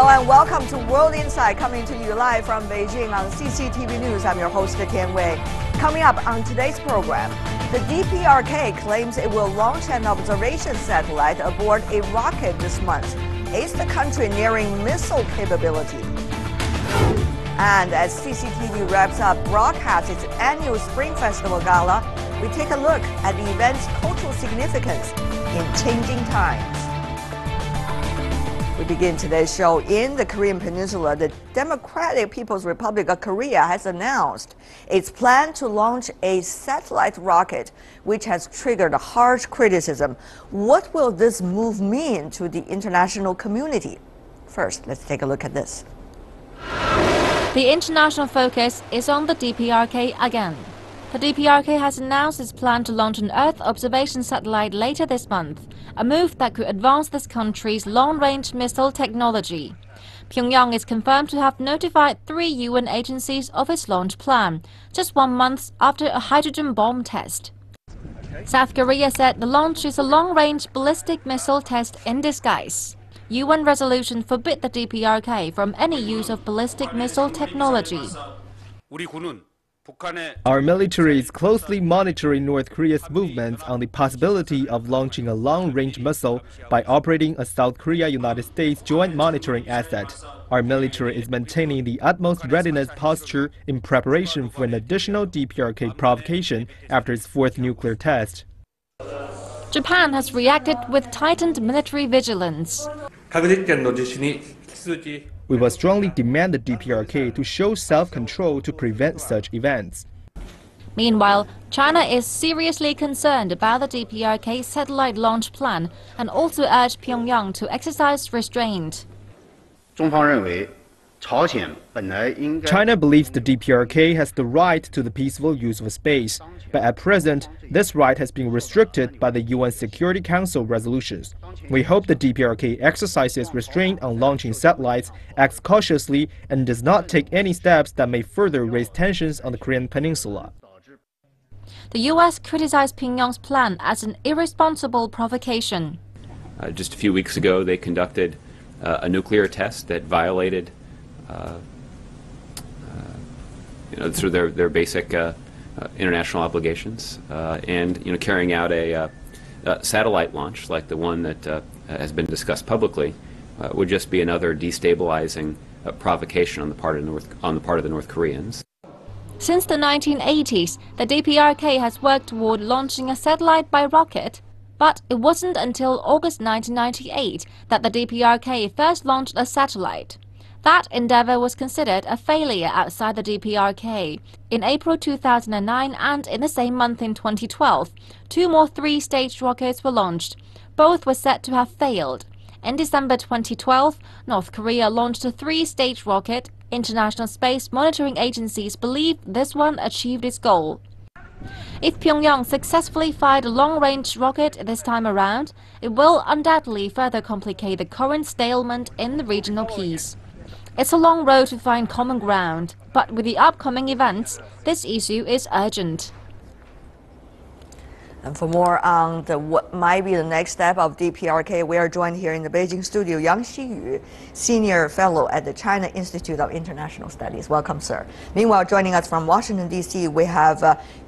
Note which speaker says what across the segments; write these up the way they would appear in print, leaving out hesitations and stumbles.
Speaker 1: Hello and welcome to World Insight, coming to you live from Beijing on CCTV News. I'm your host, Tian Wei. Coming up on today's program, the DPRK claims it will launch an observation satellite aboard a rocket this month. Is the country nearing missile capability? And as CCTV wraps up broadcasts its annual Spring Festival Gala, we take a look at the event's cultural significance in changing times. We begin today's show in the Korean Peninsula. The Democratic People's Republic of Korea has announced its plan to launch a satellite rocket, which has triggered harsh criticism. What will this move mean to the international community? First, let's take a look at this.
Speaker 2: The international focus is on the DPRK again. The DPRK has announced its plan to launch an Earth observation satellite later this month, a move that could advance this country's long-range missile technology. Pyongyang is confirmed to have notified 3 UN agencies of its launch plan, just 1 month after a hydrogen bomb test. South Korea said the launch is a long-range ballistic missile test in disguise. UN resolution forbid the DPRK from any use of ballistic missile technology.
Speaker 3: Our military is closely monitoring North Korea's movements on the possibility of launching a long-range missile by operating a South Korea-United States joint monitoring asset. Our military is maintaining the utmost readiness posture in preparation for an additional DPRK provocation after its 4th nuclear test.
Speaker 2: Japan has reacted with tightened military vigilance.
Speaker 3: We will strongly demand the DPRK to show self-control to prevent such events.
Speaker 2: Meanwhile, China is seriously concerned about the DPRK satellite launch plan and also urged Pyongyang to exercise restraint.
Speaker 3: China believes the DPRK has the right to the peaceful use of space, but at present, this right has been restricted by the UN Security Council resolutions. We hope the DPRK exercises restraint on launching satellites, acts cautiously, and does not take any steps that may further raise tensions on the Korean Peninsula.
Speaker 2: The US criticized Pyongyang's plan as an irresponsible provocation.
Speaker 4: Just a few weeks ago, they conducted a nuclear test that violated through their basic international obligations, and carrying out a satellite launch like the one that has been discussed publicly would just be another destabilizing provocation on the part of the North Koreans.
Speaker 2: Since the 1980s, the DPRK has worked toward launching a satellite by rocket, but it wasn't until August 1998 that the DPRK first launched a satellite. That endeavor was considered a failure outside the DPRK. In April 2009 and in the same month in 2012, 2 more 3-stage rockets were launched. Both were said to have failed. In December 2012, North Korea launched a 3-stage rocket. International space monitoring agencies believe this one achieved its goal. If Pyongyang successfully fired a long-range rocket this time around, it will undoubtedly further complicate the current stalemate in the regional peace. It's a long road to find common ground, but with the upcoming events, this issue is urgent.
Speaker 1: And for more on what might be the next step of DPRK, we are joined here in the Beijing studio, Yang Xiyu, Senior Fellow at the China Institute of International Studies. Welcome, sir. Meanwhile, joining us from Washington, D.C., we have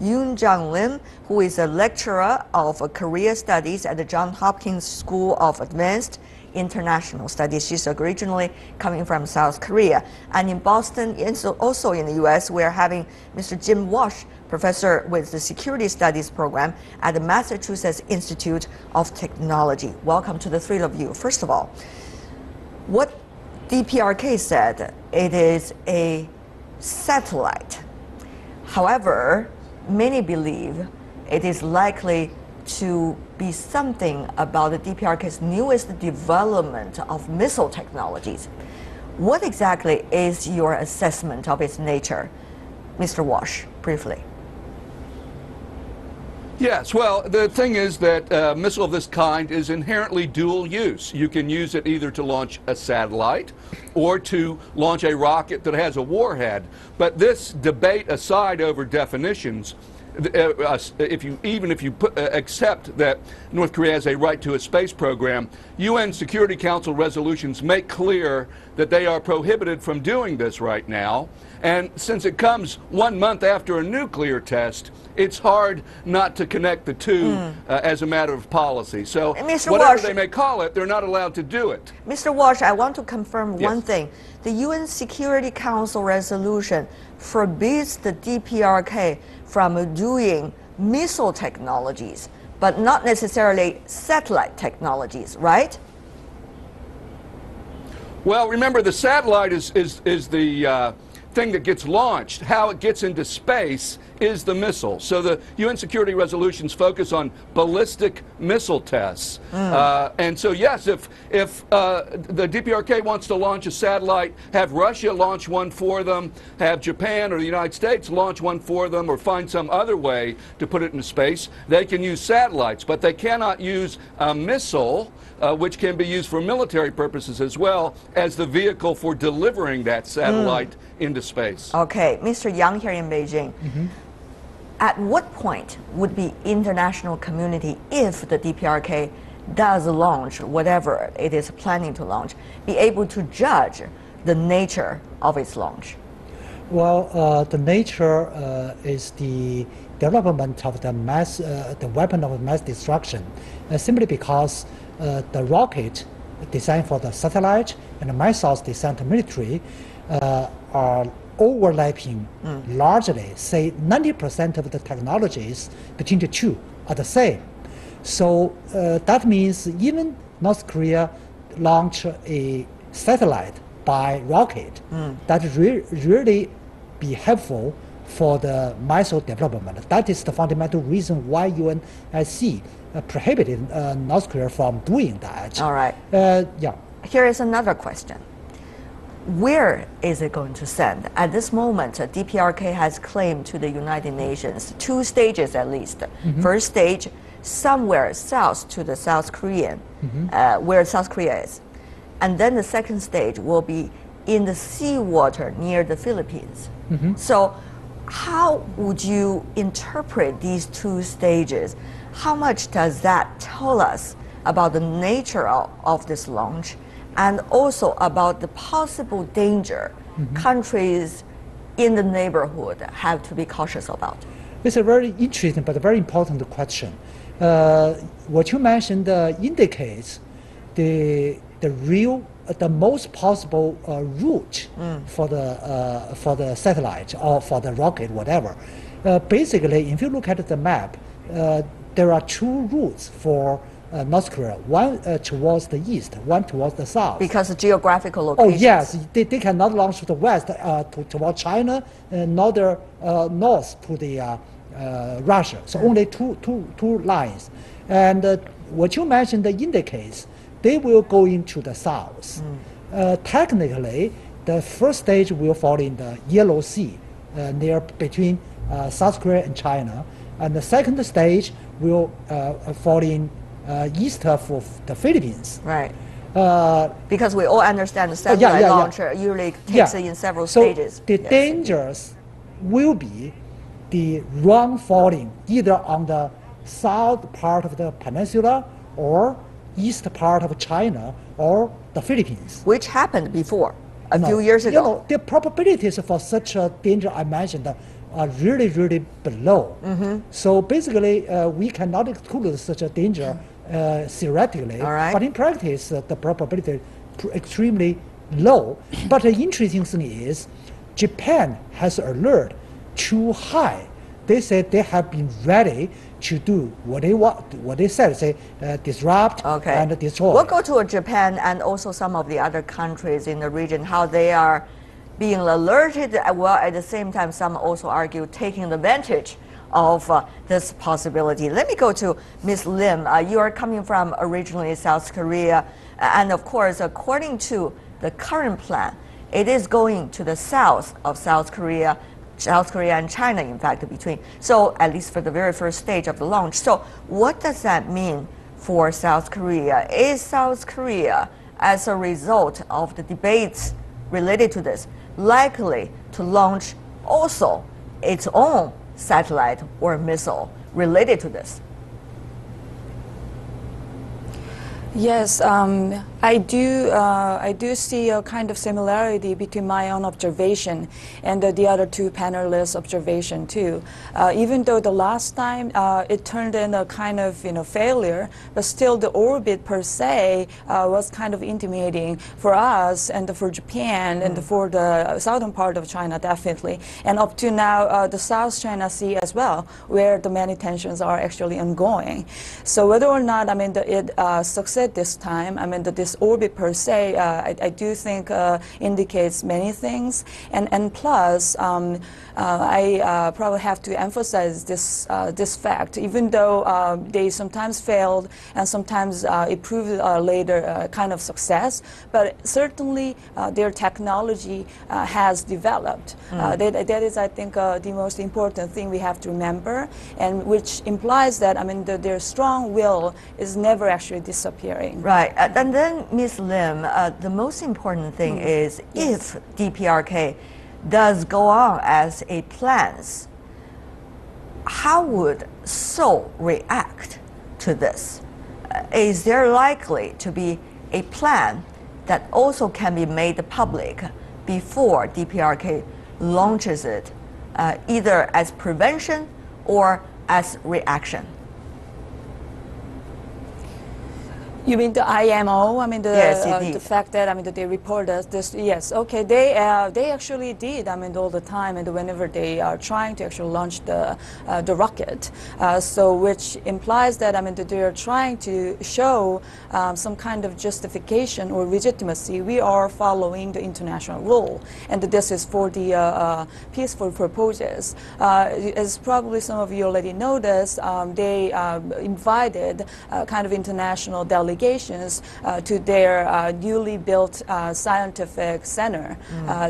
Speaker 1: Yoon Jung-lim, who is a lecturer of Korea Studies at the Johns Hopkins School of Advanced International Studies. She's originally coming from South Korea. And in Boston, also in the U.S., we're having Mr. Jim Walsh, professor with the Security Studies program at the Massachusetts Institute of Technology. Welcome to the 3 of you. First of all, what DPRK said, it is a satellite. However, many believe it is likely to be something about the DPRK's newest development of missile technologies. What exactly is your assessment of its nature? Mr. Walsh, briefly.
Speaker 5: Yes, well, the thing is that a missile of this kind is inherently dual use. You can use it either to launch a satellite or to launch a rocket that has a warhead. But this debate aside over definitions, even if you accept that North Korea has a right to a space program, UN Security Council resolutions make clear that they are prohibited from doing this right now. And since it comes 1 month after a nuclear test, it's hard not to connect the two as a matter of policy. So
Speaker 1: Mr.
Speaker 5: whatever
Speaker 1: Walsh,
Speaker 5: they may call it, they're not allowed to do it.
Speaker 1: Mr. Walsh, I want to confirm
Speaker 5: Yes.
Speaker 1: one thing. The UN Security Council resolution forbids the DPRK from doing missile technologies, but not necessarily satellite technologies, right?
Speaker 5: Well, remember, the satellite is the thing that gets launched. How it gets into space is the missile. So the UN security resolutions focus on ballistic missile tests. And so, yes, if the DPRK wants to launch a satellite, have Russia launch one for them, have Japan or the United States launch one for them, or find some other way to put it into space, they can use satellites. But they cannot use a missile, which can be used for military purposes as well, as the vehicle for delivering that satellite into space.
Speaker 1: Okay, Mr. Yang here in Beijing. At what point would the international community, if the DPRK does launch whatever it is planning to launch, be able to judge the nature of its launch?
Speaker 6: Well, the nature is the development of the the weapon of mass destruction, simply because the rocket designed for the satellite and the missiles designed for military are overlapping largely. Say 90% of the technologies between the two are the same. So that means even North Korea launch a satellite by rocket, that really be helpful for the missile development. That is the fundamental reason why UNSC prohibited North Korea from doing that.
Speaker 1: All right.
Speaker 6: Yeah.
Speaker 1: Here is another question. Where is it going to send? At this moment, DPRK has claimed to the United Nations 2 stages at least. First stage, somewhere south to the South Korean, where South Korea is. And then the second stage will be in the seawater near the Philippines. So how would you interpret these 2 stages? How much does that tell us about the nature of this launch, and also about the possible danger countries in the neighborhood have to be cautious about?
Speaker 6: It's a very interesting but a very important question. What you mentioned indicates the most possible route for the satellite or for the rocket, whatever. Basically, if you look at the map, there are 2 routes for North Korea, one towards the east, one towards the south.
Speaker 1: Because of geographical locations.
Speaker 6: Oh yes, they cannot launch to the west toward China, north to the Russia. So only two lines. And what you mentioned indicates they will go into the south. Technically, the first stage will fall in the Yellow Sea, near between South Korea and China, and the second stage will fall in east of the Philippines.
Speaker 1: Right. Because we all understand the satellite launcher usually takes it in several stages.
Speaker 6: The dangers will be the wrong falling either on the south part of the peninsula or east part of China or the Philippines.
Speaker 1: Which happened before, a few years ago.
Speaker 6: You know, the probabilities for such a danger I mentioned are really, really below. So basically, we cannot exclude such a danger theoretically, but in practice, the probability is extremely low. But the interesting thing is, Japan has alert too high. They said they have been ready to do what they want, what they said, say disrupt and destroy.
Speaker 1: We'll go to Japan and also some of the other countries in the region, how they are being alerted, while at the same time some also argue taking advantage of this possibility. Let me go to Ms. Lim. You are coming from originally South Korea, and of course, according to the current plan, it is going to the south of South Korea and China, in fact, between. So at least for the very first stage of the launch. So what does that mean for South Korea? Is South Korea, as a result of the debates related to this, likely to launch also its own satellite or missile related to this?
Speaker 7: Yes, I do see a kind of similarity between my own observation and the other two panelists' observation too. Even though the last time it turned in a kind of failure, but still the orbit per se was kind of intimidating for us and for Japan and for the southern part of China definitely, and up to now the South China Sea as well, where the many tensions are actually ongoing. So whether or not it succeeds this time, this orbit per se, I do think indicates many things, and plus I probably have to emphasize this fact. Even though they sometimes failed and sometimes it proved later kind of success, but certainly their technology has developed. That is, I think, the most important thing we have to remember, and which implies that their strong will is never actually disappearing.
Speaker 1: Right, and then Ms. Lim, the most important thing is if DPRK does go on as it plans, how would Seoul react to this? Is there likely to be a plan that also can be made public before DPRK launches it, either as prevention or as reaction?
Speaker 7: You mean the IMO?
Speaker 1: Yes,
Speaker 7: the fact that that they report us this. Yes, okay. They actually did. All the time, and whenever they are trying to actually launch the rocket, so which implies that that they are trying to show some kind of justification or legitimacy. We are following the international rule, and this is for the peaceful purposes. As probably some of you already noticed, they invited kind of international delegations to their newly built scientific center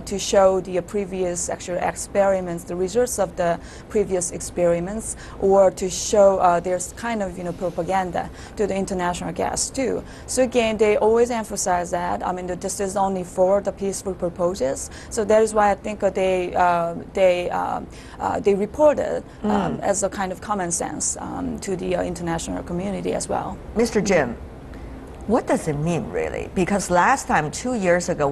Speaker 7: to show the previous actual experiments, the results of the previous experiments, or to show their kind of propaganda to the international guests too. So again, they always emphasize that that this is only for the peaceful purposes. So that is why I think they reported as a kind of common sense to the international community as well.
Speaker 1: Mr. Jim, what does it mean really? Because last time, 2 years ago,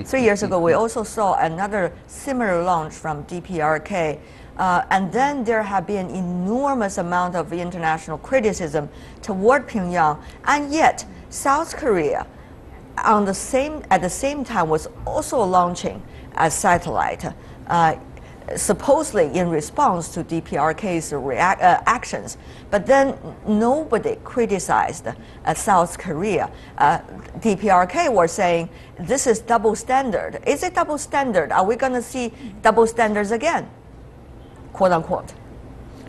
Speaker 1: 3 years ago, we also saw another similar launch from DPRK. And then there have been enormous amount of international criticism toward Pyongyang. And yet, South Korea, at the same time, was also launching a satellite, supposedly in response to DPRK's actions. But then nobody criticized South Korea. DPRK was saying, this is double standard. Is it double standard? Are we going to see double standards again, quote unquote?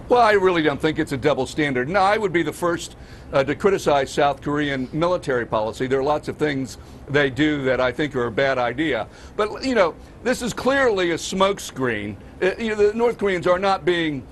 Speaker 5: Well, I really don't think it's a double standard. No, I would be the first to criticize South Korean military policy. There are lots of things they do that I think are a bad idea. But, this is clearly a smokescreen. The North Koreans are not being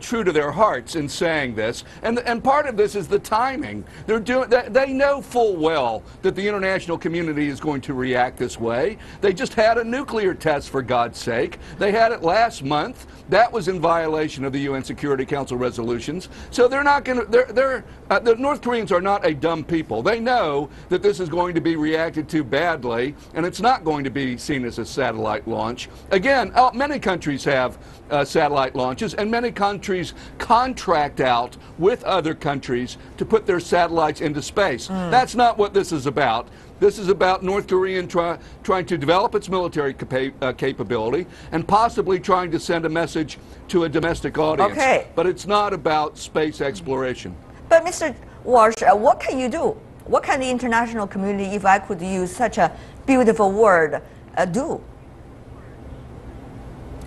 Speaker 5: true to their hearts in saying this, and part of this is the timing. They know full well that the international community is going to react this way. They just had a nuclear test, for God's sake. They had it last month. That was in violation of the UN Security Council resolutions. So they're not going to. The North Koreans are not a dumb people. They know that this is going to be reacted to badly, and it's not going to be seen as a satellite launch. Again, many countries have satellite launches, and many countries contract out with other countries to put their satellites into space. That's not what this is about. This is about North Korea trying to develop its military capability and possibly trying to send a message to a domestic audience.
Speaker 1: Okay.
Speaker 5: But it's not about space exploration.
Speaker 1: But Mr. Walsh, what can you do? What can the international community, if I could use such a beautiful word, do?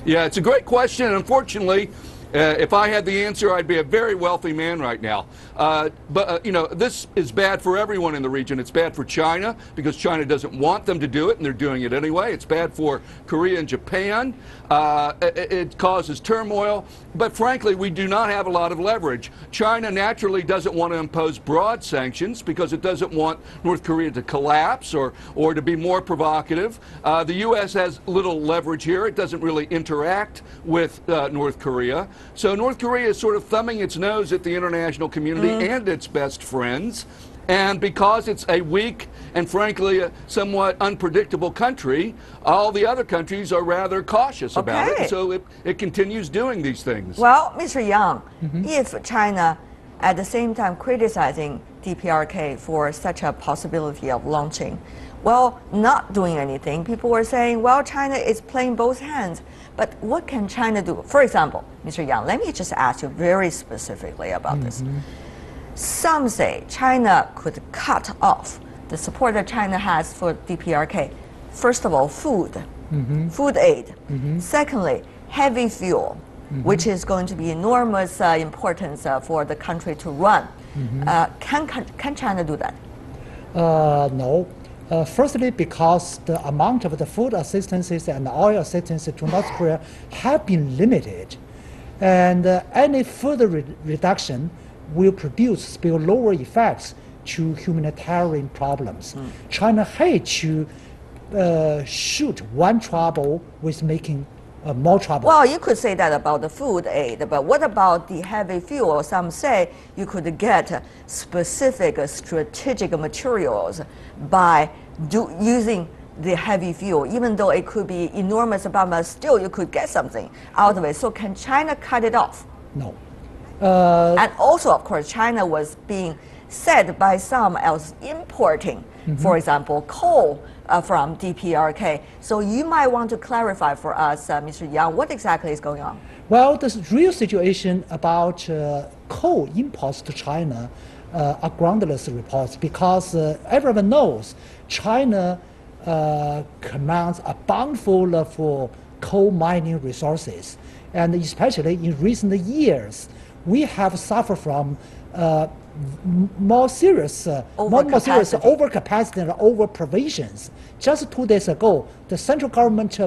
Speaker 5: Yeah, it's a great question, and unfortunately, if I had the answer, I'd be a very wealthy man right now. But this is bad for everyone in the region. It's bad for China because China doesn't want them to do it, and they're doing it anyway. It's bad for Korea and Japan. It causes turmoil. But frankly, we do not have a lot of leverage. China naturally doesn't want to impose broad sanctions because it doesn't want North Korea to collapse or to be more provocative. The U.S. has little leverage here. It doesn't really interact with North Korea. So North Korea is sort of thumbing its nose at the international community and its best friends. And because it's a weak and frankly a somewhat unpredictable country, all the other countries are rather cautious about it. So it continues doing these things.
Speaker 1: Well, Mr. Yang, if China at the same time criticizing DPRK for such a possibility of launching, well, not doing anything, people were saying, well, China is playing both hands. But what can China do? For example, Mr. Yang, let me just ask you very specifically about this. Some say China could cut off the support that China has for DPRK. First of all, food aid. Secondly, heavy fuel, which is going to be enormous importance for the country to run. Can China do that?
Speaker 6: No. Firstly, because the amount of the food assistances and oil assistance to North Korea have been limited, and any further reduction will produce spillover effects to humanitarian problems. China hates to shoot one trouble with making more trouble.
Speaker 1: Well, you could say that about the food aid, but what about the heavy fuel? Some say you could get specific strategic materials by using the heavy fuel, even though it could be enormous amount, but still you could get something out of it. So can China cut it off?
Speaker 6: No.
Speaker 1: And also, of course, China was being said by some as importing, for example, coal from DPRK. So you might want to clarify for us, Mr. Yang, what exactly is going on?
Speaker 6: Well, the real situation about coal imports to China are groundless reports, because everyone knows China commands a bountiful of coal mining resources. And especially in recent years, we have suffered from more serious overcapacity and over-provisions. Just 2 days ago, the central government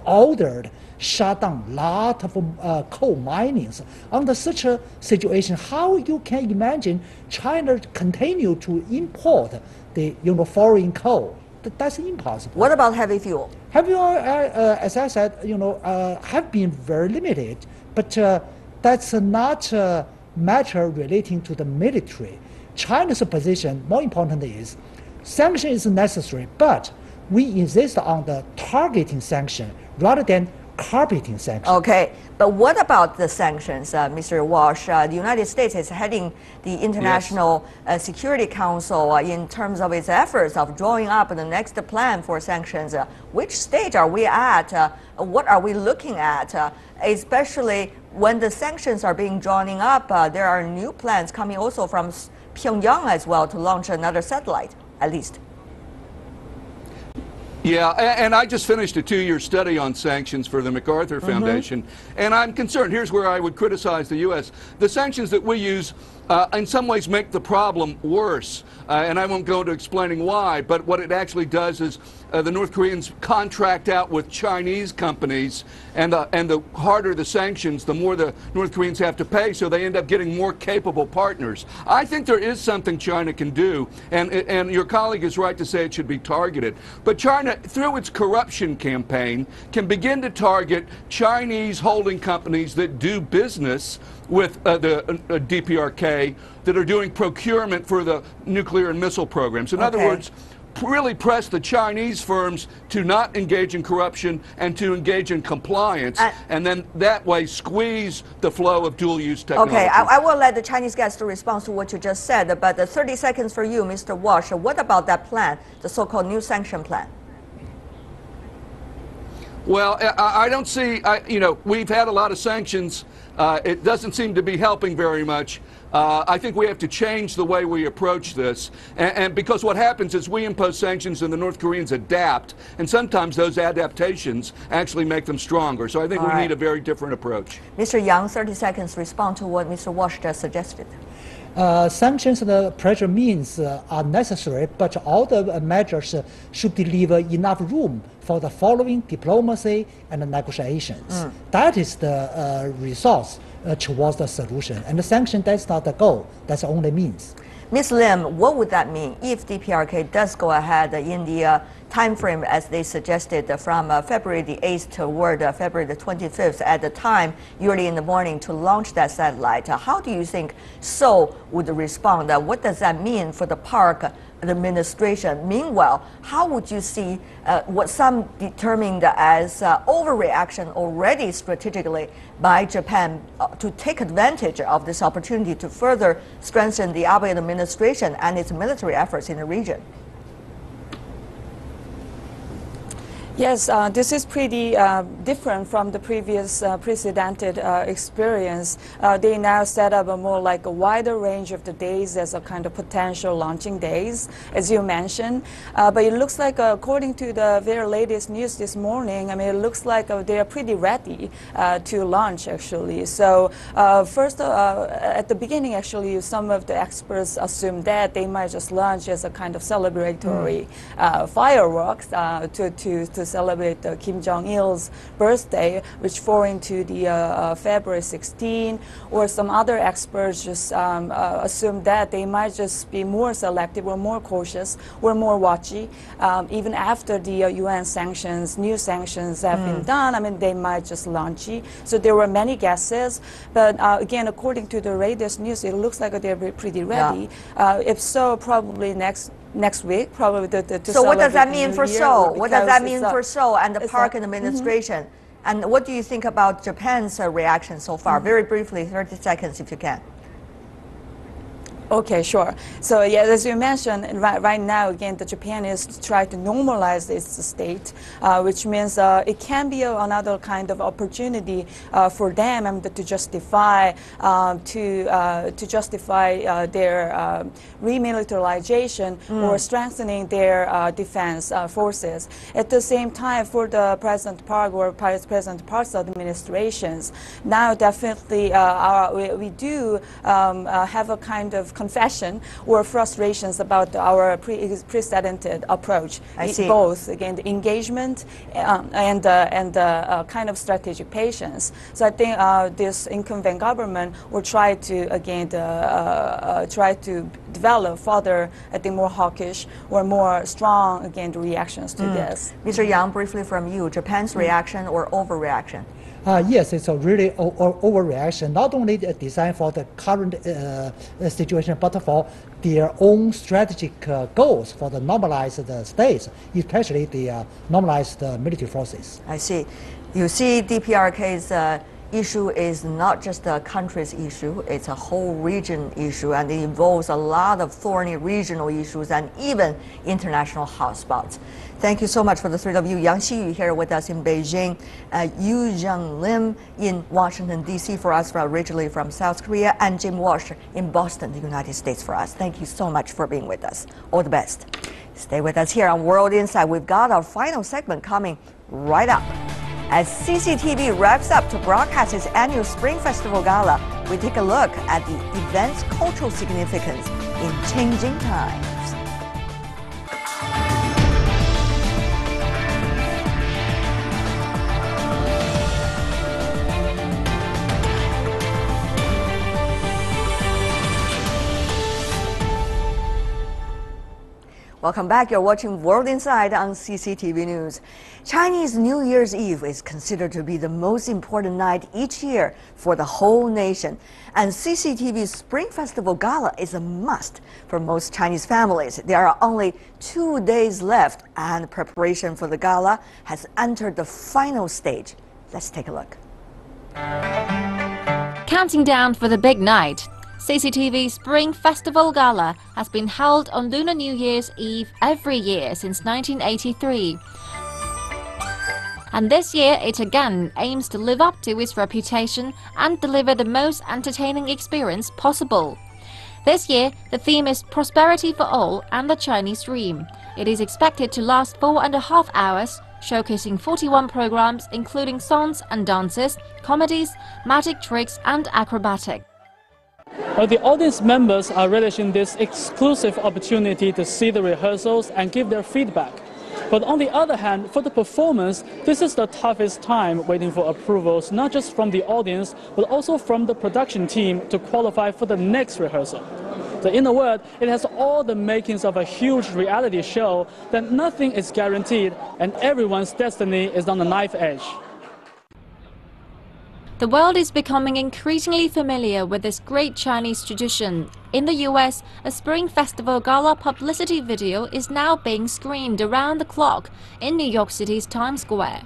Speaker 6: ordered shut down a lot of coal minings. Under such a situation, how you can imagine China continue to import the foreign coal? That's impossible.
Speaker 1: What about heavy fuel?
Speaker 6: Heavy fuel, as I said, have been very limited, but that's not a matter relating to the military. China's position, more important, is sanction is necessary, but we insist on the targeting sanction rather than carpeting sanctions.
Speaker 1: Okay, but what about the sanctions, Mr. Walsh? The United States is heading the International Security Council in terms of its efforts of drawing up the next plan for sanctions. Which stage are we at? What are we looking at? Especially when the sanctions are being drawn up, there are new plans coming also from Pyongyang as well to launch another satellite, at least.
Speaker 5: Yeah, and I just finished a 2-year study on sanctions for the MacArthur Foundation, and I'm concerned. Here's where I would criticize the U.S. The sanctions that we use in some ways make the problem worse, and I won't go into explaining why, but what it actually does is the North Koreans contract out with Chinese companies, and the harder the sanctions, the more the North Koreans have to pay, so they end up getting more capable partners. I think there is something China can do, and your colleague is right to say it should be targeted. But China, through its corruption campaign, can begin to target Chinese holding companies that do business with the DPRK, that are doing procurement for the nuclear and missile programs. In other words, really press the Chinese firms to not engage in corruption and to engage in compliance, and then that way squeeze the flow of dual-use technology.
Speaker 1: Okay, I will let the Chinese guest respond to what you just said, but 30 seconds for you, Mr. Walsh. What about that plan, the so-called new sanction plan?
Speaker 5: Well, I don't see, we've had a lot of sanctions. It doesn't seem to be helping very much. I think we have to change the way we approach this. And because what happens is we impose sanctions and the North Koreans adapt, and sometimes those adaptations actually make them stronger. So I think we need a very different approach.
Speaker 1: Mr. Yang, 30 seconds, respond to what Mr. Walsh just suggested.
Speaker 6: Sanctions and pressure means are necessary, but all the measures should leave enough room for the following diplomacy and negotiations. That is the resource towards the solution. And the sanction, that's not the goal, that's the only means.
Speaker 1: Ms. Lim, what would that mean if DPRK does go ahead in the time frame as they suggested from February the 8th toward February the 25th at the time early in the morning to launch that satellite? How do you think Seoul would respond? What does that mean for the park administration? Meanwhile, how would you see what some determined as overreaction already strategically by Japan to take advantage of this opportunity to further strengthen the Abe administration and its military efforts in the region?
Speaker 7: Yes, this is pretty different from the previous precedented experience. They now set up a more like a wider range of the days as a kind of potential launching days, as you mentioned. But it looks like, according to the very latest news this morning, I mean, it looks like they are pretty ready to launch, actually. So first, at the beginning, actually, some of the experts assumed that they might just launch as a kind of celebratory fireworks to celebrate Kim Jong-il's birthday, which fall into the February 16, or some other experts just assume that they might just be more selective or more cautious or more watchy. Even after the UN sanctions, new sanctions have been done, I mean, they might just launch it. So there were many guesses, but again, according to the latest news, it looks like they're pretty ready. If so, probably next week, probably
Speaker 1: So what does that mean for Seoul? What does that mean for Seoul and the park administration? And what do you think about Japan's reaction so far? Very briefly, 30 seconds if you can.
Speaker 7: Okay, sure. So yeah, as you mentioned, right now, again, the Japan is trying to normalize its state, which means it can be another kind of opportunity for them to justify their remilitarization or strengthening their defense forces. At the same time, for the present Park or present Park's administrations, now definitely we do have a kind of confession or frustrations about our precedented approach.
Speaker 1: I see.
Speaker 7: Both, again, the engagement and kind of strategic patience. So I think this incumbent government will try to, again, try to develop further, I think, more hawkish or more strong, again, reactions to this.
Speaker 1: Mr. Yang, briefly from you, Japan's reaction or overreaction?
Speaker 6: Yes, it's a really overreaction, not only designed for the current situation, but for their own strategic goals for the normalized space, especially the normalized military forces.
Speaker 1: I see. You see, DPRK's issue is not just a country's issue, it's a whole region issue, and it involves a lot of thorny regional issues and even international hotspots. Thank you so much for the three of you. Yang Xiyu here with us in Beijing, Yu Zheng Lim in Washington, D.C. for us, originally from South Korea, and Jim Walsh in Boston, the United States for us. Thank you so much for being with us. All the best. Stay with us here on World Insight. We've got our final segment coming right up. As CCTV wraps up to broadcast its annual Spring Festival Gala, we take a look at the event's cultural significance in changing times. Welcome back. You're watching World Insight on CCTV News. Chinese New Year's Eve is considered to be the most important night each year for the whole nation. And CCTV's Spring Festival Gala is a must for most Chinese families. There are only 2 days left, and preparation for the gala has entered the final stage. Let's take a look.
Speaker 2: Counting down for the big night, CCTV Spring Festival Gala has been held on Lunar New Year's Eve every year since 1983. And this year it again aims to live up to its reputation and deliver the most entertaining experience possible. This year, the theme is Prosperity for All and the Chinese Dream. It is expected to last 4.5 hours, showcasing 41 programs including songs and dances, comedies, magic tricks and acrobatics.
Speaker 8: The audience members are relishing this exclusive opportunity to see the rehearsals and give their feedback. But on the other hand, for the performance, this is the toughest time, waiting for approvals not just from the audience, but also from the production team to qualify for the next rehearsal. So in a word, it has all the makings of a huge reality show that nothing is guaranteed and everyone's destiny is on the knife edge.
Speaker 2: The world is becoming increasingly familiar with this great Chinese tradition. In the US, a Spring Festival Gala publicity video is now being screened around the clock in New York City's Times Square.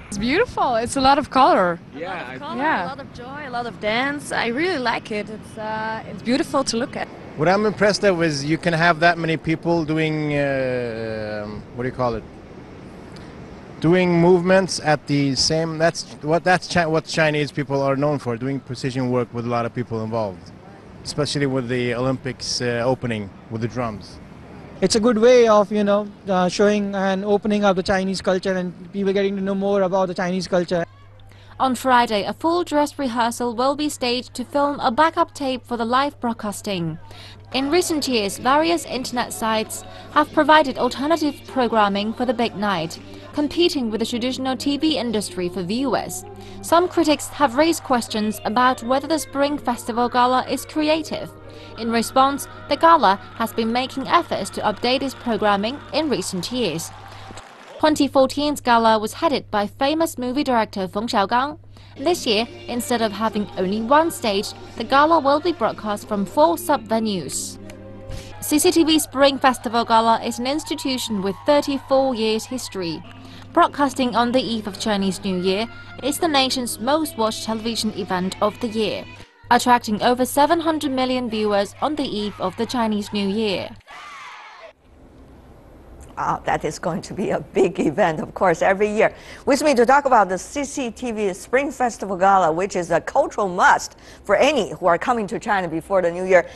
Speaker 9: It's beautiful. It's a lot of color.
Speaker 10: Yeah,
Speaker 9: A lot of joy, a lot of dance. I really like it. It's beautiful to look at.
Speaker 10: what I'm impressed of is you can have that many people doing, what do you call it? Doing movements at the same, that's what Chinese people are known for, doing precision work with a lot of people involved, especially with the Olympics opening with the drums.
Speaker 11: It's a good way of, showing and opening up the Chinese culture and people getting to know more about the Chinese culture.
Speaker 2: On Friday, a full dress rehearsal will be staged to film a backup tape for the live broadcasting. In recent years, various internet sites have provided alternative programming for the big night, competing with the traditional TV industry for viewers. Some critics have raised questions about whether the Spring Festival Gala is creative. In response, the Gala has been making efforts to update its programming in recent years. 2014's Gala was headed by famous movie director Feng Xiaogang. This year, instead of having only one stage, the Gala will be broadcast from 4 sub-venues. CCTV Spring Festival Gala is an institution with 34 years history. Broadcasting on the eve of Chinese New Year, it's the nation's most watched television event of the year, attracting over 700 million viewers on the eve of the Chinese New Year.
Speaker 1: That is going to be a big event, of course, every year. With me to talk about the CCTV Spring Festival Gala, which is a cultural must for any who are coming to China before the New Year.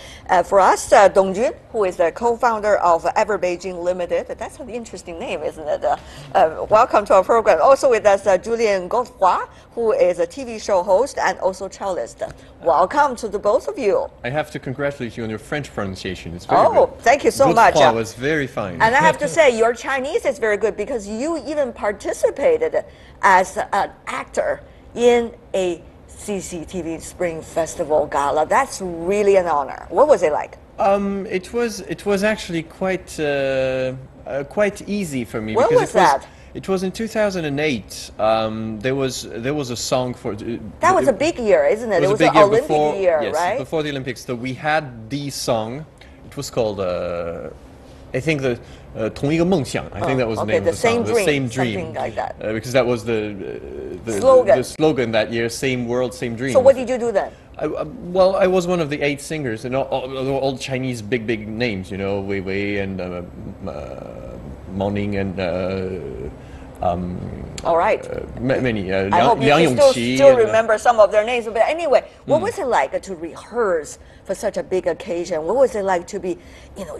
Speaker 1: For us, Dong Jun, who is the co-founder of Ever Beijing Limited. That's an interesting name, isn't it? Welcome to our program. Also with us, Julian Godefroy, who is a TV show host and also cellist. Welcome to the both of you.
Speaker 12: I have to congratulate you on your French pronunciation. It's very good.
Speaker 1: Thank you so much.
Speaker 12: Godefroy was very fine.
Speaker 1: And I have to say, your Chinese is very good because you even participated as an actor in a CCTV Spring Festival Gala. That's really an honor. What was it like?
Speaker 12: It was actually quite easy for me.
Speaker 1: When was that?
Speaker 12: It was in 2008. There was a song for.
Speaker 1: That was a big year, isn't it? It was
Speaker 12: an
Speaker 1: Olympic year,
Speaker 12: yes,
Speaker 1: right?
Speaker 12: Before the Olympics. So we had the song. It was called. I think the 同一个梦想. I think that was the name of the song. The Same Dream.
Speaker 1: Something like that.
Speaker 12: Because that was the slogan that year. Same world, same dream.
Speaker 1: So what did you do then?
Speaker 12: Well, I was one of the 8 singers, and all Chinese big names, you know, Wei Wei and Morning and
Speaker 1: all right.
Speaker 12: Many.
Speaker 1: I hope you still remember some of their names. But anyway, what was it like to rehearse for such a big occasion? What was it like to be,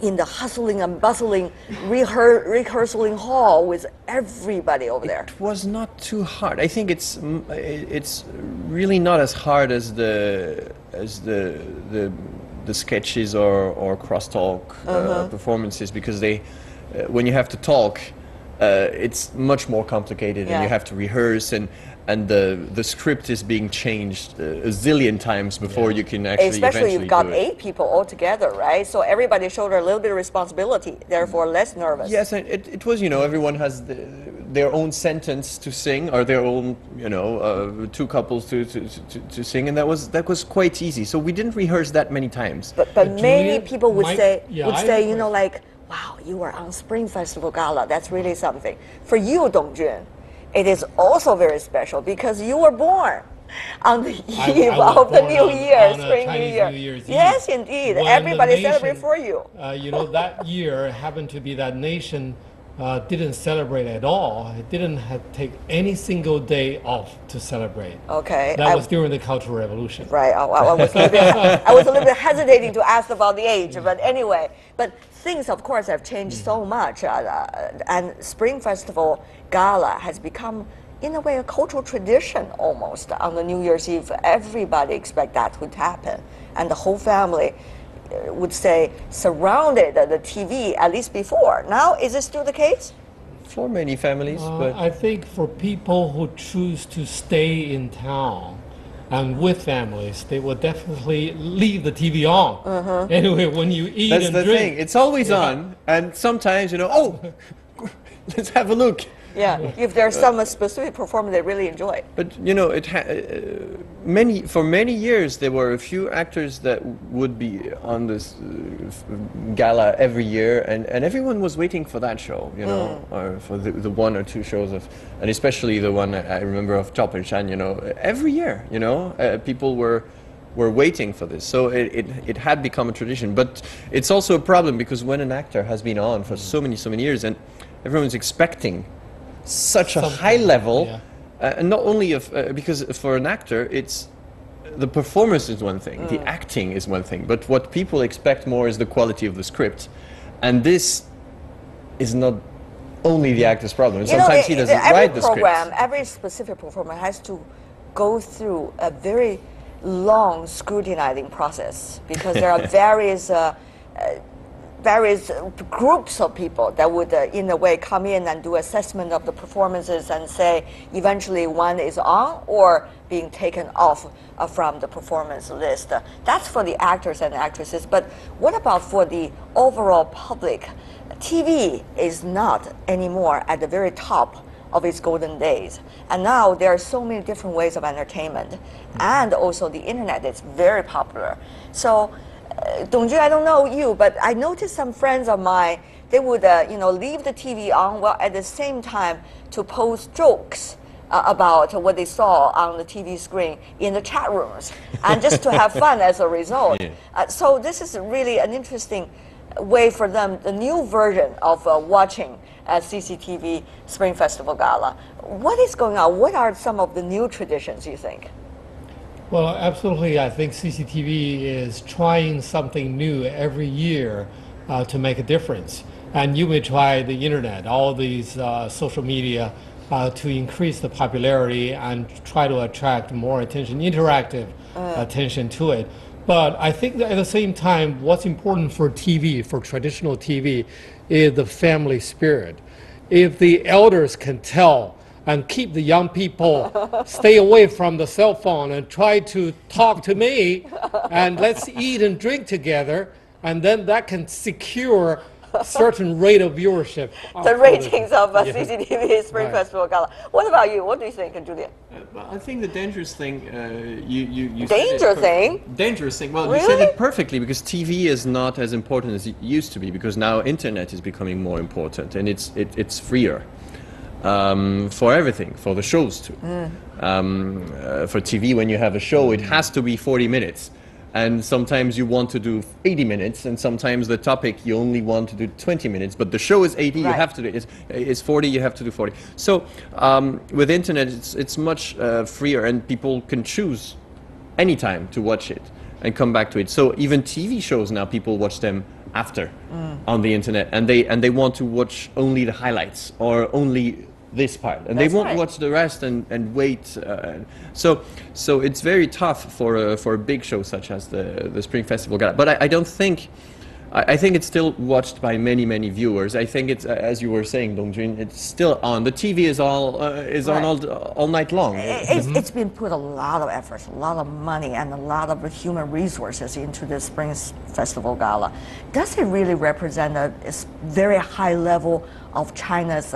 Speaker 1: in the hustling and bustling rehearsing hall with everybody over there?
Speaker 12: It was not too hard. I think it's really not as hard as the sketches or crosstalk performances, because when you have to talk, it's much more complicated, and you have to rehearse, and the script is being changed a zillion times before you can actually
Speaker 1: Especially you've got
Speaker 12: do it.
Speaker 1: 8 people all together, right? So everybody showed a little bit of responsibility, therefore less nervous.
Speaker 12: Yes, and it was, everyone has their own sentence to sing, or their own, 2 couples to sing, and that was quite easy. So we didn't rehearse that many times.
Speaker 1: But many people would say, like, wow, you were on Spring Festival Gala. That's really something. For you, Dong Jun, it is also very special because you were born on the eve of the New Year, Spring New Year. Yes, indeed. Everybody celebrated for you.
Speaker 13: That year happened to be that nation didn't celebrate at all. It didn't take any single day off to celebrate.
Speaker 1: Okay.
Speaker 13: That was during the Cultural Revolution.
Speaker 1: Right. I was a little bit hesitating to ask about the age, but anyway. But things, of course, have changed so much, and Spring Festival Gala has become, in a way, a cultural tradition almost. On the New Year's Eve, everybody expects that would happen, and the whole family would say surrounded the TV, at least before. Now, is it still the case?
Speaker 12: For many families, but
Speaker 13: I think for people who choose to stay in town, and with families, they will definitely leave the TV on. Anyway, when you eat
Speaker 12: That's
Speaker 13: and
Speaker 12: the
Speaker 13: drink,
Speaker 12: thing. It's always on, and sometimes, oh, let's have a look.
Speaker 1: Yeah, if there's some specific performance they really enjoy.
Speaker 12: But for many years there were a few actors that would be on this gala every year, and everyone was waiting for that show, or for the one or two shows and especially the one I remember of Zhao Penshan, every year, people were waiting for this. So it had become a tradition, but it's also a problem because when an actor has been on for so many years and everyone's expecting such a high level, and not only because for an actor it's the performance is one thing, the acting is one thing, but what people expect more is the quality of the script, and this is not only the actor's problem. Sometimes he doesn't write the script.
Speaker 1: Every specific performer has to go through a very long scrutinizing process because there are various groups of people that would, in a way, come in and do assessment of the performances and say eventually one is on or being taken off from the performance list. That's for the actors and actresses, but what about for the overall public? TV is not anymore at the very top of its golden days. And now there are so many different ways of entertainment. And also the internet is very popular. So Dongjun, I don't know you, but I noticed some friends of mine, they would leave the TV on while at the same time to post jokes about what they saw on the TV screen in the chat rooms, and just to have fun as a result. So this is really an interesting way for them, the new version of watching CCTV Spring Festival Gala. What is going on? What are some of the new traditions, you think?
Speaker 13: Well, absolutely. I think CCTV is trying something new every year to make a difference. And you may try the internet, all these social media, to increase the popularity and try to attract more attention, interactive attention to it. But I think that at the same time, what's important for TV, for traditional TV, is the family spirit. If the elders can tell and keep the young people stay away from the cell phone and try to talk to me and let's eat and drink together, and then that can secure a certain rate of viewership.
Speaker 1: The ratings of CCTV Spring Festival Gala. What about you? What do you think, Julian?
Speaker 12: I think the dangerous thing, Dangerous thing. Well,
Speaker 1: really?
Speaker 12: You said it perfectly, because TV is not as important as it used to be, because now internet is becoming more important and it's freer. For everything, for the shows too. For TV, when you have a show, it has to be 40 minutes. And sometimes you want to do 80 minutes, and sometimes the topic you only want to do 20 minutes, but the show is 80, you have to do it. It's 40, you have to do 40. So with internet, it's much freer, and people can choose any time to watch it and come back to it. So even TV shows now, people watch them after on the internet, and they want to watch only the highlights or only this part, and they won't watch the rest and wait. So it's very tough for a big show such as the Spring Festival Gala. But I don't think. I think it's still watched by many viewers. I think it's, as you were saying, Dongjun, it's still on. The TV is on all night long.
Speaker 1: It's been put a lot of effort, a lot of money, and a lot of human resources into the Spring Festival Gala. Does it really represent a very high level of China's,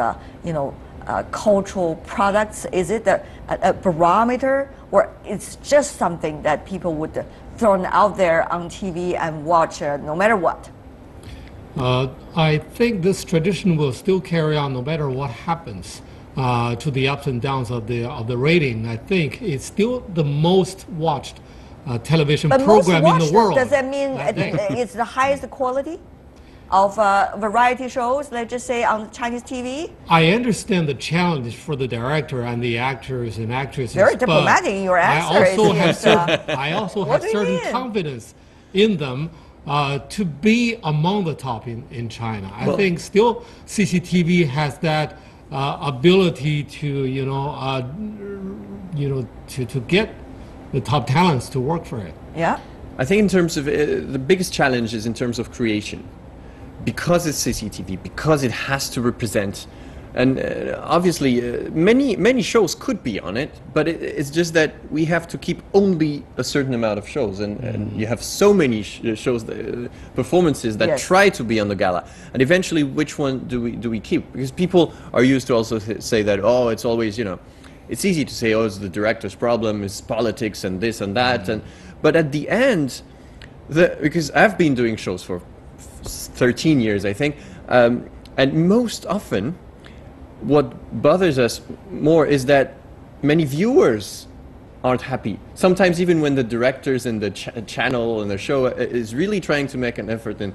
Speaker 1: cultural products? Is it a barometer, or it's just something that people would throw out there on TV and watch no matter what?
Speaker 13: I think this tradition will still carry on no matter what happens to the ups and downs of the rating. I think it's still the most watched television program in the world.
Speaker 1: Does that mean it's the highest quality of variety shows, let's just say, on Chinese TV?
Speaker 13: I understand the challenge for the director and the actors and actresses.
Speaker 1: Very diplomatic in your answer.
Speaker 13: I also have certain confidence in them to be among the top in China. I think still CCTV has that ability to to get the top talents to work for it.
Speaker 1: Yeah.
Speaker 12: I think in terms of the biggest challenge is in terms of creation. Because it's CCTV, because it has to represent And obviously, many shows could be on it, but it's just that we have to keep only a certain amount of shows, and you have so many shows, performances that try to be on the gala, and eventually, which one do we keep? Because people are used to also say that, oh, it's always, you know, it's easy to say, oh, it's the director's problem, it's politics and this and that, but at the end, because I've been doing shows for 13 years, I think, and most often, what bothers us more is that many viewers aren't happy. Sometimes even when the directors and the channel and the show is really trying to make an effort and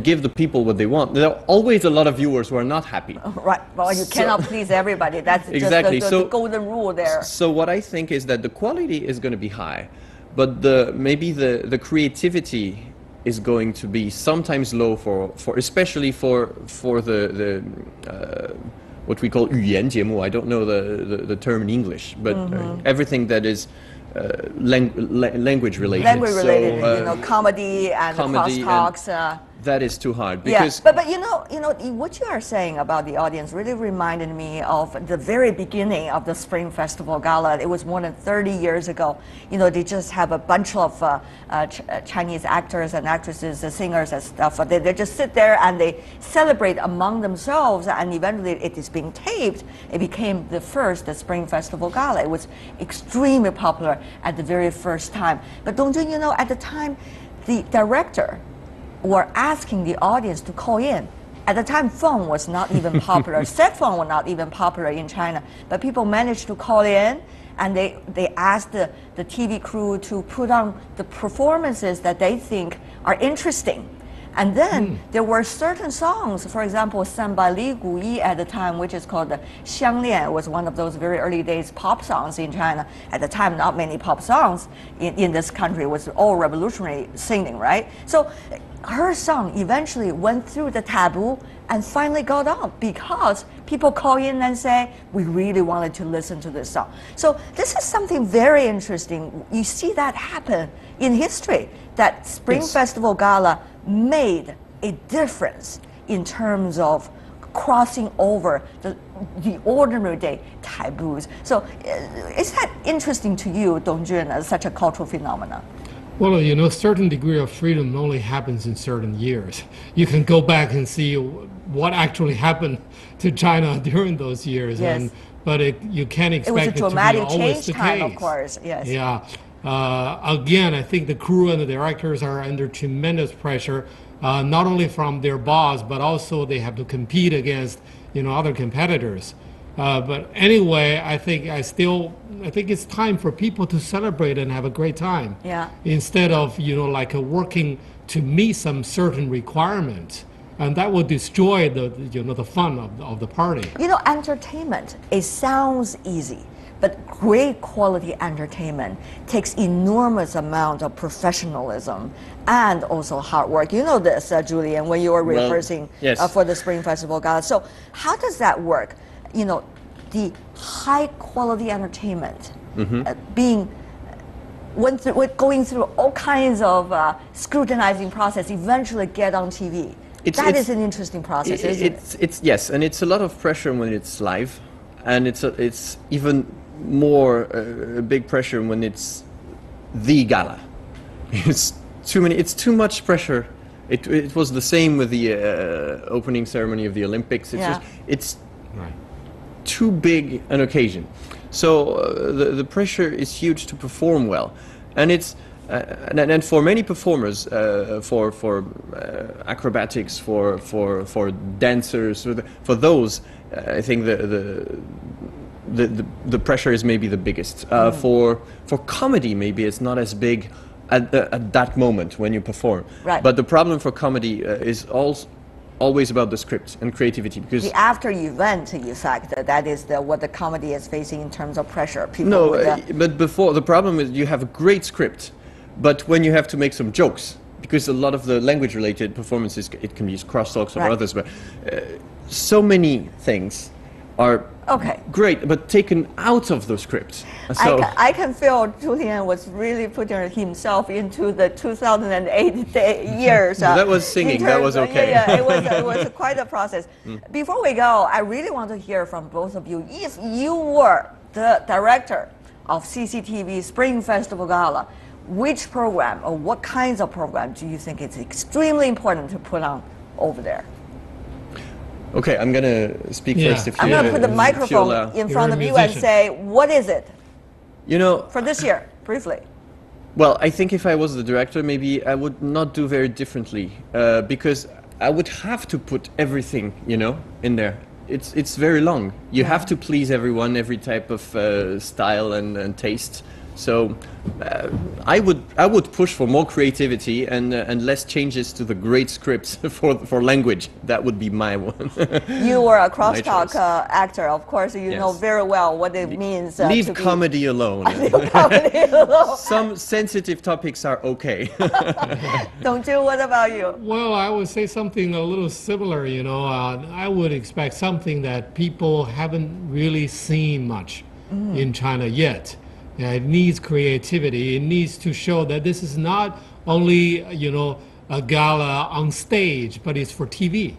Speaker 12: give the people what they want, there are always a lot of viewers who are not happy.
Speaker 1: Right, well, you cannot please everybody. That's
Speaker 12: exactly.
Speaker 1: just the golden rule there.
Speaker 12: So what I think is that the quality is going to be high, but maybe the creativity is going to be sometimes low for especially for the what we call 语言节目. I don't know the term in English, but everything that is language related.
Speaker 1: Language related, so, you know, comedy and crosstalks.
Speaker 12: That is too hard because
Speaker 1: but you know what you are saying about the audience really reminded me of the very beginning of the Spring Festival Gala. It was more than 30 years ago. You know, they just have a bunch of Chinese actors and actresses, singers and stuff. They just sit there and they celebrate among themselves, and eventually it is being taped. It became the Spring Festival Gala. It was extremely popular at the very first time. But Dongjun, you know, at the time, the director were asking the audience to call in. At the time, phone was not even popular. Cell phone was not even popular in China. But people managed to call in, and they asked the TV crew to put on the performances that they think are interesting. And then there were certain songs, for example, sung by Li Guyi at the time, which is called the Xianglian. It was one of those very early days pop songs in China. At the time, not many pop songs in this country. It was all revolutionary singing, right? So her song eventually went through the taboo and finally got on because people call in and say, we really wanted to listen to this song. So this is something very interesting. You see that happen in history, that Spring Festival Gala made a difference in terms of crossing over the ordinary day taboos. So is that interesting to you, Dongjun, as such a cultural phenomenon?
Speaker 13: Well, you know, a certain degree of freedom only happens in certain years. You can go back and see what actually happened to China during those years, but you can't expect it to be always the case.
Speaker 1: Of course, yes.
Speaker 13: Yeah. Again, I think the crew and the directors are under tremendous pressure, not only from their boss, but also they have to compete against, you know, other competitors. But anyway, I think it's time for people to celebrate and have a great time.
Speaker 1: Yeah.
Speaker 13: Instead of, you know, like working to meet some certain requirements, and that will destroy the fun of the party.
Speaker 1: You know, entertainment, it sounds easy, but great quality entertainment takes enormous amount of professionalism and also hard work. You know this, Julian, when you were rehearsing for the Spring Festival Gala. So how does that work? You know, the high quality entertainment going through all kinds of scrutinizing process, eventually get on TV. That is an interesting process, isn't it?
Speaker 12: Yes, and it's a lot of pressure when it's live, and it's even more a big pressure when it's the gala. It's too much pressure. It was the same with the opening ceremony of the Olympics. It's too big an occasion, so the pressure is huge to perform well, and it's and for many performers, for acrobatics, for dancers, for those, I think the pressure is maybe the biggest. For comedy, maybe it's not as big at that moment when you perform.
Speaker 1: Right.
Speaker 12: But the problem for comedy is always about the script and creativity, because
Speaker 1: the after event effect, that is what the comedy is facing in terms of pressure.
Speaker 12: But before, the problem is you have a great script, but when you have to make some jokes, because a lot of the language related performances, it can be crosstalks or others, but so many things are
Speaker 1: Okay.
Speaker 12: Great, but taken out of the script. So
Speaker 1: I can feel Zhu Tian was really putting himself into the 2008 years.
Speaker 12: that was singing, that was okay.
Speaker 1: Yeah, it was quite a process. Before we go, I really want to hear from both of you. If you were the director of CCTV Spring Festival Gala, which program or what kinds of programs do you think it's extremely important to put on over there?
Speaker 12: Okay, I'm gonna speak first. If
Speaker 1: I'm gonna put the microphone in front of you and say, what is it?
Speaker 12: You know,
Speaker 1: for this year, briefly.
Speaker 12: Well, I think if I was the director, maybe I would not do very differently because I would have to put everything, you know, in there. It's very long. You have to please everyone, every type of style and taste. So I would push for more creativity and less changes to the great scripts for language. That would be my one.
Speaker 1: You were a crosstalk actor, of course. You know very well what it means.
Speaker 12: Leave comedy alone.
Speaker 1: Leave comedy alone.
Speaker 12: Some sensitive topics are okay.
Speaker 1: Don't you? What about you?
Speaker 13: Well, I would say something a little similar. You know, I would expect something that people haven't really seen much in China yet. It needs creativity. It needs to show that this is not only, you know, a gala on stage, but it's for TV.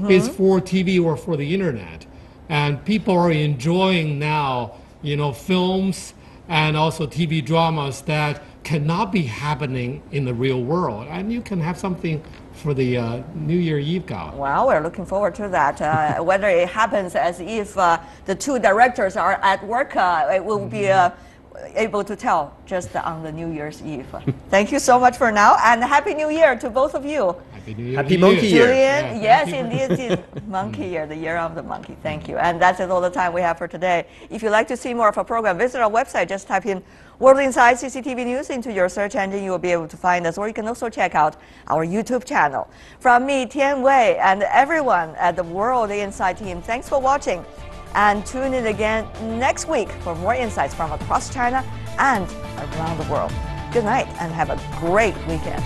Speaker 13: It's for TV or for the internet. And people are enjoying now, you know, films and also TV dramas that cannot be happening in the real world. And you can have something for the New Year Eve Gala.
Speaker 1: Well, we're looking forward to that. Whether it happens as if the two directors are at work, it will be able to tell just on the New Year's Eve. Thank you so much for now, and Happy New Year to both of you.
Speaker 13: Happy New Year.
Speaker 12: Happy Monkey Year.
Speaker 1: Julian, yes, indeed, it's Monkey Year, the year of the monkey. Thank you. And that's all the time we have for today. If you'd like to see more of our program, visit our website. Just type in World Inside CCTV News into your search engine. You will be able to find us, or you can also check out our YouTube channel. From me, Tian Wei, and everyone at the World Inside team, thanks for watching. And tune in again next week for more insights from across China and around the world. Good night and have a great weekend.